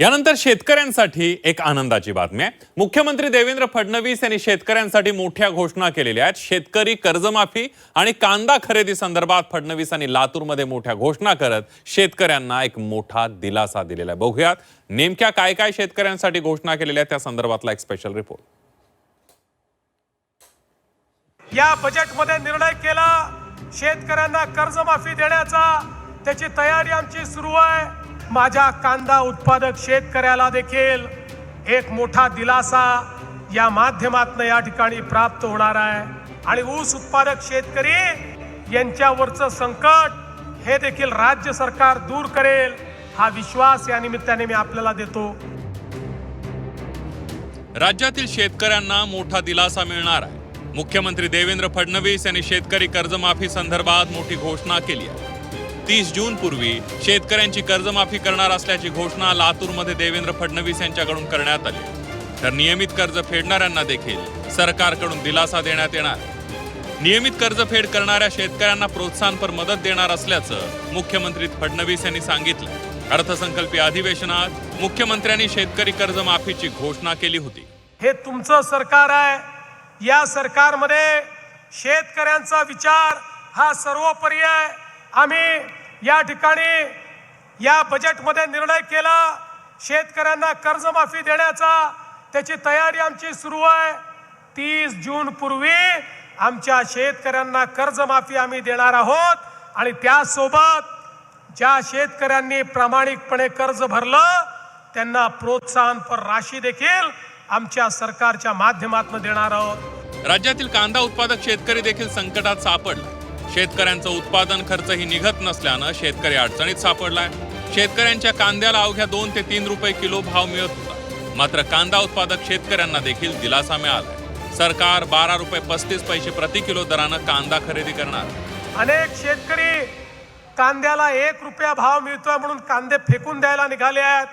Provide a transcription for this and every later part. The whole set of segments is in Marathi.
यानंतर शेतकऱ्यांसाठी एक आनंदाची बातमी आहे। मुख्यमंत्री देवेंद्र फडणवीस यांनी शेतकऱ्यांसाठी मोठ्या घोषणा केलेल्या आहेत। शेतकरी कर्जमाफी आणि कांदा खरेदी संदर्भात फडणवीसांनी लातूरमध्ये मोठ्या घोषणा करत शेतकऱ्यांना एक मोठा दिलासा दिलेला आहे। बघूयात नेमक्या काय काय शेतकऱ्यांसाठी घोषणा केलेल्या त्या संदर्भातला एक स्पेशल रिपोर्ट। या बजेटमध्ये निर्णय केला शेतकऱ्यांना कर्जमाफी देण्याचा, त्याची तयारी आमची सुरू आहे। माझ्या कांदा उत्पादक शेतकऱ्याला देखील एक मोठा दिलासा या माध्यमातून या ठिकाणी प्राप्त होणार आहे आणि ऊस उत्पादक शेतकरी यांच्यावरचं संकट हे देखील राज्य सरकार दूर करेल हा विश्वास या निमित्ताने मी आपल्याला देतो। राज्यातील शेतकऱ्यांना मोठा दिलासा मिळणार आहे। मुख्यमंत्री देवेंद्र फडणवीस यांनी शेतकरी कर्जमाफी संदर्भात मोठी घोषणा केली आहे। 30 जून पूर्वी शेतकऱ्यांची कर्जमाफी करणार असल्याची घोषणा लातूरमध्ये देवेंद्र फडणवीस यांच्याकडून करण्यात आली। तर नियमित कर्ज फेडणाऱ्यांना देखील सरकारकडून दिलासा देण्यात येणार। नियमित कर्जफेड करणाऱ्या शेतकऱ्यांना प्रोत्साहनपर मदत देणार असल्याचं मुख्यमंत्री फडणवीस यांनी सांगितलं। अर्थसंकल्पीय अधिवेशनात मुख्यमंत्र्यांनी शेतकरी कर्जमाफीची घोषणा केली होती। हे तुमचं सरकार आहे। या सरकारमध्ये शेतकऱ्यांचा विचार हा सर्वोपरी आहे। आम्ही या ठिकाणी या बजेटमध्ये निर्णय केला शेतकऱ्यांना कर्जमाफी देण्याचा, त्याची तयारी आमची सुरू आहे। 30 जून पूर्वी आमच्या शेतकऱ्यांना कर्जमाफी आम्ही देणार आहोत आणि त्यासोबत ज्या शेतकऱ्यांनी प्रामाणिकपणे कर्ज भरलं त्यांना प्रोत्साहनपर राशी देखील आमच्या सरकारच्या माध्यमातून देणार आहोत। राज्यातील कांदा उत्पादक शेतकरी देखील संकटात सापडला। शेतकऱ्यांचं उत्पादन खर्चही निघत नसल्यानं शेतकरी अडचणीत सापडलाय। शेतकऱ्यांच्या कांद्याला अवघ्या 2 ते 3 रुपये किलो भाव मिळत होता। मात्र कांदा उत्पादक शेतकऱ्यांना देखील दिलासा मिळालाय। सरकार 12 रुपये 35 पैसे प्रति किलो दरानं कांदा खरेदी करणार। अनेक शेतकरी कांद्याला 1 रुपया भाव मिळतोय म्हणून कांदे फेकून द्यायला निघाले आहेत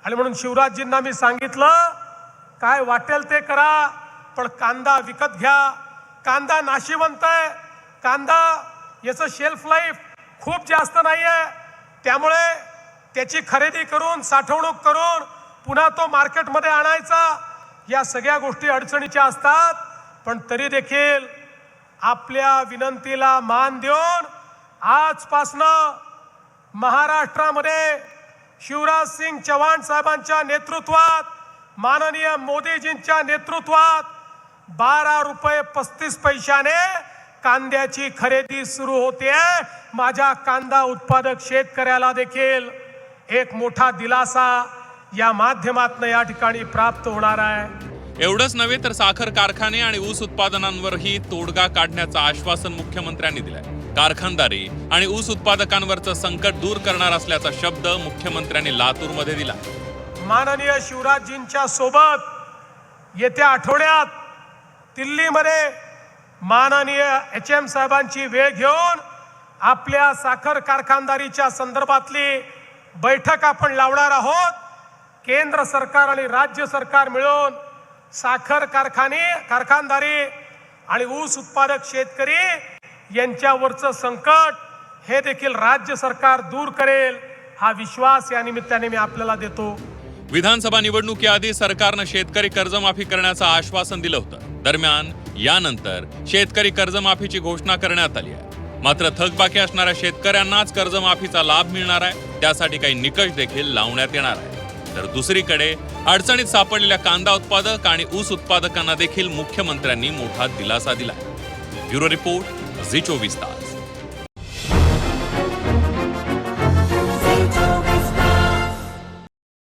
आणि म्हणून शिवराजजींना मी सांगितलं काय वाटेल ते करा, पण कांदा विकत घ्या। कांदा नाशिवंत आहे। कांदा याचं शेल्फ लाईफ खूप जास्त नाही आहे, त्यामुळे त्याची खरेदी करून साठवणूक करून पुन्हा तो मार्केटमध्ये आणायचा, या सगळ्या गोष्टी अडचणीच्या असतात। पण तरी देखील आपल्या विनंतीला मान देऊन आजपासनं महाराष्ट्रामध्ये शिवराज सिंग चौहान साहेबांच्या नेतृत्वात, माननीय मोदीजींच्या नेतृत्वात 12 रुपये 35 पैशाने कांद्याची खरेदी सुरू होते। माझ्या कांदा उत्पादक शेतकऱ्याला देखील एक मोठा दिलासा या माध्यमातून या ठिकाणी प्राप्त होणार आहे। एवढंच नव्हे तर साखर कारखाने आणि ऊस उत्पादनांवरही तोडगा काढण्याचं आश्वासन मुख्यमंत्र्यांनी दिलंय। कारखानदारी आणि ऊस उत्पादकांवरचं संकट दूर करणार असल्याचा शब्द मुख्यमंत्र्यांनी लातूरमध्ये दिला। माननीय शिवराजजींच्या सोबत येत्या आठवड्यात दिल्लीमध्ये माननीय HM साहेबांची वेळ घेऊन आपल्या साखर कारखानदारीच्या संदर्भातली बैठक आपण लावणार आहोत। केंद्र सरकार आणि राज्य सरकार मिळून साखर कारखानदारी आणि ऊस उत्पादक शेतकरी यांच्यावरचं संकट हे देखील राज्य सरकार दूर करेल हा विश्वास या निमित्ताने मी आपल्याला देतो। विधानसभा निवडणुकीआधी सरकारनं शेतकरी कर्जमाफी करण्याचं आश्वासन दिलं होतं। दरम्यान यानंतर शेतकरी कर्जमाफीची घोषणा करण्यात आली आहे। मात्र थकबाकी असणाऱ्या शेतकऱ्यांनाच कर्जमाफीचा लाभ मिळणार आहे, त्यासाठी काही निकष देखील लावण्यात येणार आहे। तर दुसरीकडे अडचणीत सापडलेल्या कांदा उत्पादक आणि ऊस उत्पादकांना देखील मुख्यमंत्र्यांनी मोठा दिलासा दिला। ब्युरो रिपोर्ट, झी 24 तास।